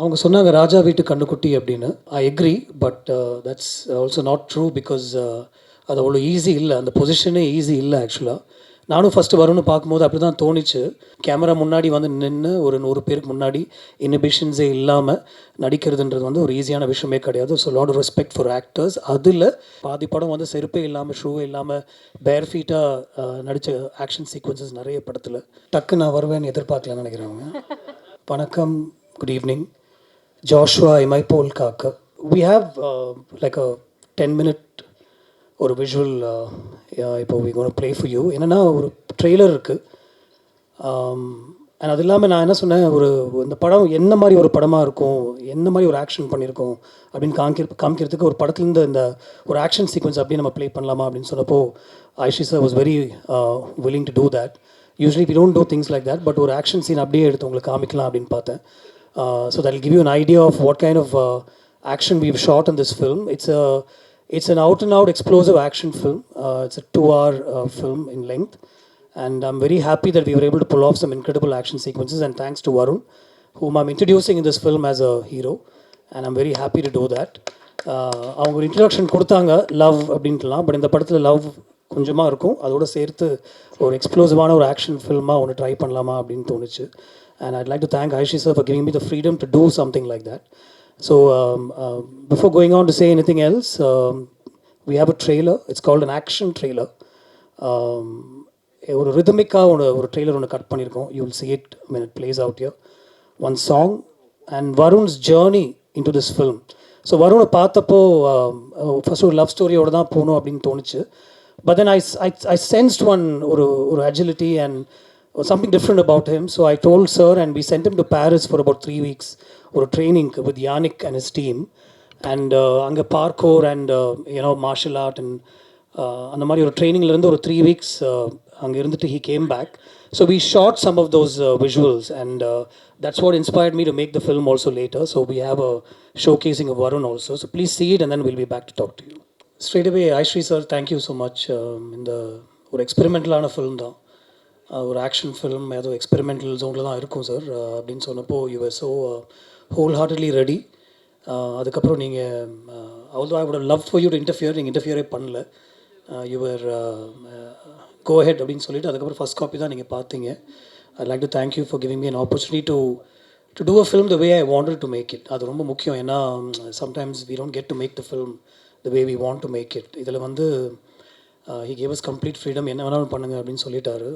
அவங்க சொன்னாங்க ராஜா வீட்டு கண்ணுக்குட்டி அப்படின்னு. I agree, but that's also not true because அது அவ்வளோ ஈஸி இல்லை, அந்த பொசிஷனே ஈஸி இல்லை ஆக்சுவலாக. நானும் ஃபஸ்ட்டு வரும்னு பார்க்கும்போது அப்படி தான் தோணிச்சு. கேமரா முன்னாடி வந்து நின்று ஒரு 100 பேருக்கு முன்னாடி இன்ஹிபிஷன்ஸே இல்லாமல் நடிக்கிறதுன்றது வந்து ஒரு ஈஸியான விஷயமே கிடையாது. So lot of respect for actors. அதில் பாதி படம் வந்து செருப்பே இல்லாமல் ஷூவே இல்லாமல் பேர் ஃபீட்டாக நடித்த ஆக்ஷன் சீக்வன்சஸ் நிறைய படத்தில். டக்கு நான் வருவேன்னு எதிர்பார்க்கலன்னு நினைக்கிறவங்க. வணக்கம், good evening. Joshua, Imai Pol Kaakha. We have like a 10-minute ஒரு விஷுவல் இப்போ we going to play for you. என்னென்னா ஒரு ட்ரெய்லர் இருக்குது. அண்ட் அது இல்லாமல் நான் என்ன சொன்னேன், இந்த படம் என்ன மாதிரி ஒரு படமாக இருக்கும், என்ன மாதிரி ஒரு ஆக்ஷன் பண்ணியிருக்கோம் அப்படின்னு காமிக்கிறதுக்கு ஒரு படத்துலேருந்து இந்த ஒரு ஆக்ஷன் சீக்வன்ஸ் அப்படியே நம்ம ப்ளே பண்ணலாமா அப்படின்னு சொன்னப்போ Aishi sir was very willing to do that. Usually we don't do things like that, but ஒரு ஆக்ஷன் சீன் அப்படியே எடுத்து உங்களுக்கு காமிக்கலாம் அப்படின்னு பார்த்தேன். So that will give you an idea of what kind of action we've shot in this film. It's an out-and-out explosive action film. It's a 2-hour film in length, and I'm very happy that we were able to pull off some incredible action sequences, and thanks to Varun, whom I'm introducing in this film as a hero, and I'm very happy to do that. அவங்க ஒரு introduction கொடுத்தாங்க love அப்படின்ட்டுலாம், but இந்த படத்தில் love கொஞ்சமாக இருக்கும், அதோடு சேர்த்து ஒரு எக்ஸ்ப்ளோசிவான ஒரு ஆக்ஷன் ஃபில்மாக ஒன்று ட்ரை பண்ணலாமா அப்படின்னு தோணுச்சு. And I'd like to thank Aishi sir for giving me the freedom to do something like that. So before going on to say anything else, we have a trailer. It's called an action trailer. ஒரு ரிதமிக்காக ஒரு trailer ஒன்று cut பண்ணியிருக்கோம். You will see it when it plays out here. One song and Varun's journey into this film. So வருணை பார்த்தப்போ first ஒரு love ஸ்டோரியோடு தான் போகணும் அப்படின்னு தோணுச்சு. பட் தென் ஐ சென்ஸ்ட் ஒரு agility and something different about him. So I told sir and we sent him to Paris for about 3 weeks or training with Yannick and his team, and anga parkour and martial art and அந்த மாதிரி ஒரு ட்ரைனிங்லேருந்து ஒரு 3 weeks அங்கே இருந்துட்டு he came back. So we shot some of those visuals, and that's what inspired me to make the film also later. So we have a showcasing of Varun also. So please see it and then we'll be back to talk to you. Straight away, Aishri sir, thank you so much. இந்த ஒரு எக்ஸ்பெரிமெண்டலான film தான், ஒரு action film, ஏதோ experimental ஜோனில் தான் இருக்கும் sir அப்படின்னு சொன்னப்போ you're so wholeheartedly ready. அதுக்கப்புறம் நீங்கள் அவ்வளோ I would love for you to interfere, நீங்கள் இன்டர்ஃபியரே பண்ணல, யுவர் கோ ஹெட் அப்படின்னு சொல்லிட்டு அதுக்கப்புறம் ஃபஸ்ட் காப்பி தான் நீங்கள் பார்த்தீங்க. I like to thank you for giving me an opportunity to do a film the way I wanted to make it. அது ரொம்ப முக்கியம். ஏன்னா sometimes we don't get to make the film the way we want to make it. இதில் வந்து he gave us complete freedom, என்ன வேணாலும் பண்ணுங்க அப்படின்னு சொல்லிட்டாரு.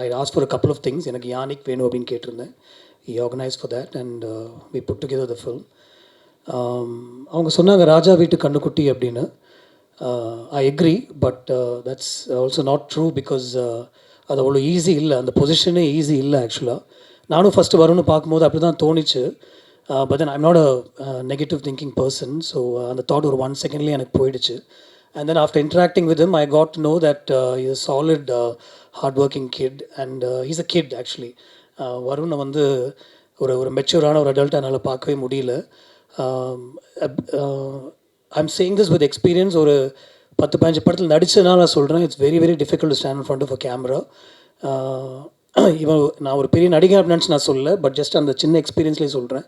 I asked for a couple of things. எனக்கு யானிக் வேணும் அப்படின்னு கேட்டிருந்தேன். He organized for that and we put together the film. அவங்க சொன்னாங்க ராஜா வீட்டு கண்ணுக்குட்டி அப்படின்னு. I agree, but that's also not true because அது அவ்வளோ ஈஸி இல்லை, அந்த பொசிஷனே ஈஸி இல்லை ஆக்சுவலாக. நானும் ஃபஸ்ட்டு வரும்னு பார்க்கும்போது அப்படி தான் தோணிச்சு. But then I'm not a negative thinking person, so அந்த தாட் ஒரு 1 செகண்ட்லேயே எனக்கு போயிடுச்சு. And then after interacting with him, I got to know that he's a solid, hardworking kid, and he's a kid actually. Varun வந்து ஒரு மெச்சூரான ஒரு அடல்ட்டாக என்னால் பார்க்கவே முடியல. I'm saying this with experience. ஒரு 10-15 படத்தில் நடிச்சதுனால நான் சொல்கிறேன், it's very very difficult to stand in front of a camera. இவன் நான் ஒரு பெரிய நடிகை அப்படின்னு நான் சொல்லலை, பட் ஜஸ்ட் அந்த சின்ன எக்ஸ்பீரியன்ஸ்லேயே சொல்கிறேன்.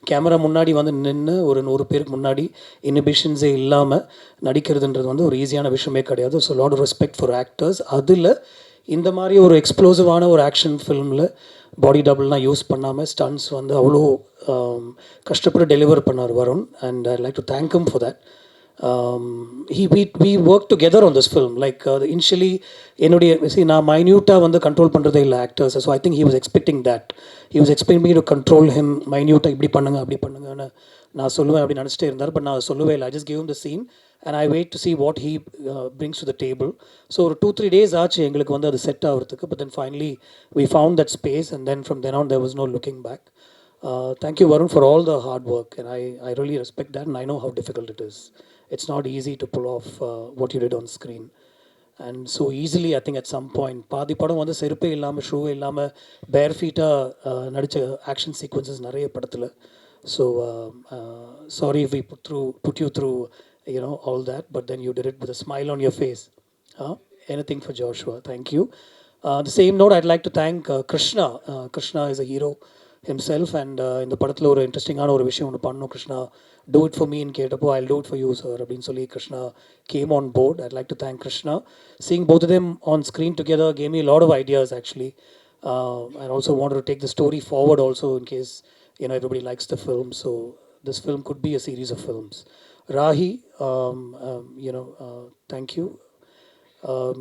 கேமரா முன்னாடி வந்து நின்று ஒரு 100 பேருக்கு முன்னாடி இன்ஹிபிஷன்ஸே இல்லாமல் நடிக்கிறதுன்றது வந்து ஒரு ஈஸியான விஷயமே கிடையாது. So lot of respect for actors. அதில் இந்த மாதிரி ஒரு எக்ஸ்ப்ளோசிவான ஒரு ஆக்ஷன் ஃபிலிமில் பாடி டபுள்லாம் யூஸ் பண்ணாமல் ஸ்டன்ஸ் வந்து அவ்வளோ கஷ்டப்பட்டு டெலிவர் பண்ணார் Varun, and I like to thank him for that. we worked together on this film. Like initially என்னுடைய நான் மைன்யூட்டாக வந்து கண்ட்ரோல் பண்ணுறதே இல்லை actors. So I think he was expecting that. He was expecting me to control him மைன்யூட்டாக, இப்படி பண்ணுங்க அப்படி பண்ணுங்கன்னு நான் சொல்லுவேன் அப்படின்னு நினச்சிட்டே இருந்தார். பட் நான் சொல்லவே இல்லை. I just gave him the scene and I wait to see what he brings to the table. So ஒரு 2-3 days ஆச்சு எங்களுக்கு வந்து அது செட் ஆகிறதுக்கு. But then finally we found that space, and then from then on there was no looking back. Thank you Varun for all the hard work, and I really respect that, and I know how difficult it is. It's not easy to pull off what you did on screen. And so easily, I think at some point, பாதி படம் வந்து செருப்பே இல்லாமல் ஷூவே இல்லாமல் பேர் ஃபீட்டாக நடித்த action sequences நிறைய படத்தில். So sorry if we put you through all that, but then you did it with a smile on your face. Anything for Joshua. Thank you. The same note, I'd like to thank Krishna. Krishna is a hero himself. And இந்த படத்தில் ஒரு இன்ட்ரெஸ்டிங்கான ஒரு விஷயம் ஒன்று பண்ணணும் Krishna, do it for me in கேட்டப்போ I'll do it for you sir அப்படின்னு சொல்லி Krishna came on board. I'd like to thank Krishna. Seeing both of them on screen together gave me a lot of ideas actually. I also wanted to take the story forward also in case everybody likes the film. So this film could be a series of films. Rahi, thank you. Um,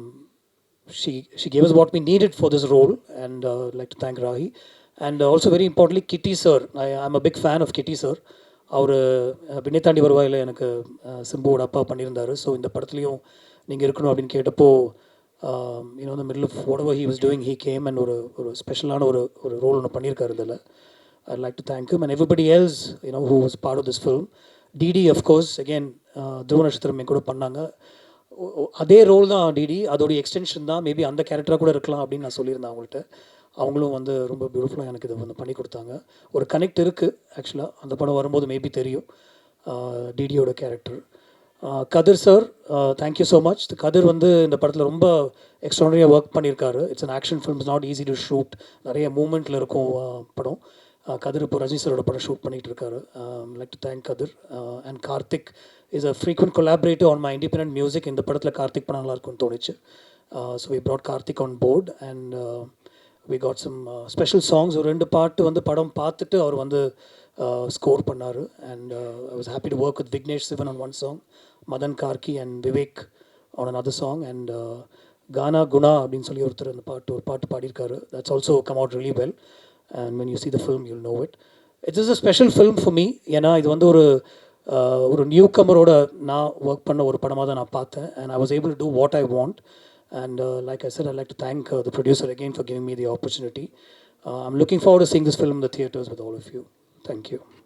she gave us what we needed for this role, and I'd like to thank Rahi. And also very importantly, Kitty sir. I'm a big fan of Kitty sir. அவர் வினைத்தாண்டி வருவாயில் எனக்கு சிம்புவோட அப்பா பண்ணியிருந்தார். So இந்த படத்துலையும் நீங்கள் இருக்கணும் அப்படின்னு கேட்டப்போ இந்த middle of whatever he was doing he came and ஒரு ஸ்பெஷலான ஒரு ரோல் ஒன்று பண்ணியிருக்காரு இதில். I'd like to thank him and everybody else who was part of this film. DD of course again துருவ நட்சத்திரம் கூட பண்ணாங்க. அதே ரோல் தான் டிடி, அதோடைய எக்ஸ்டென்ஷன் தான். மேபி அந்த கேரக்டராக கூட இருக்கலாம் அப்படின்னு நான் சொல்லியிருந்தேன் அவங்கள்ட்ட. அவங்களும் வந்து ரொம்ப பியூட்டிஃபுல்லாக எனக்கு இதை வந்து பண்ணி கொடுத்தாங்க. ஒரு கனெக்ட் இருக்குது ஆக்சுவலாக, அந்த படம் வரும்போது மேபி தெரியும் டிடியோட கேரக்டர். கதிர் சார், தேங்க்யூ ஸோ மச். கதிர் வந்து இந்த படத்தில் ரொம்ப எக்ஸ்ட்ரானரியாக ஒர்க் பண்ணியிருக்காரு. It's an action film, is not easy to shoot. நிறைய மூமெண்ட்டில் இருக்கும் படம். கதிர் இப்போ ரஜினி சரோட படம் ஷூட் பண்ணிகிட்டு இருக்காரு. Like to thank Kathir. And Karthik is a frequent collaborative on my independent music. இந்த படத்தில் கார்த்திக் பண்ண நல்லா இருக்கும்னு தோணுச்சு. So we brought Karthik on board and we got some special songs. ஒரு 2 பாட்டு வந்து படம் பார்த்துட்டு அவர் வந்து ஸ்கோர் பண்ணார். And I was happy to work with Vignesh Sivan on one song, Madan Karki and Vivek on another song, and Gana Guna அப்படின்னு சொல்லி ஒருத்தர் அந்த ஒரு பாட்டு பாடியிருக்காரு. That's also come out really well, and when you see the film you'll know it. It is a special film for me. ஏன்னா இது வந்து ஒரு நியூ கமரோட நான் ஒர்க் பண்ண ஒரு படமாக தான் நான் பார்த்தேன். and I was able to do what I want. And like I said, I'd like to thank the producer again for giving me the opportunity. I'm looking forward to seeing this film in the theaters with all of you. Thank you.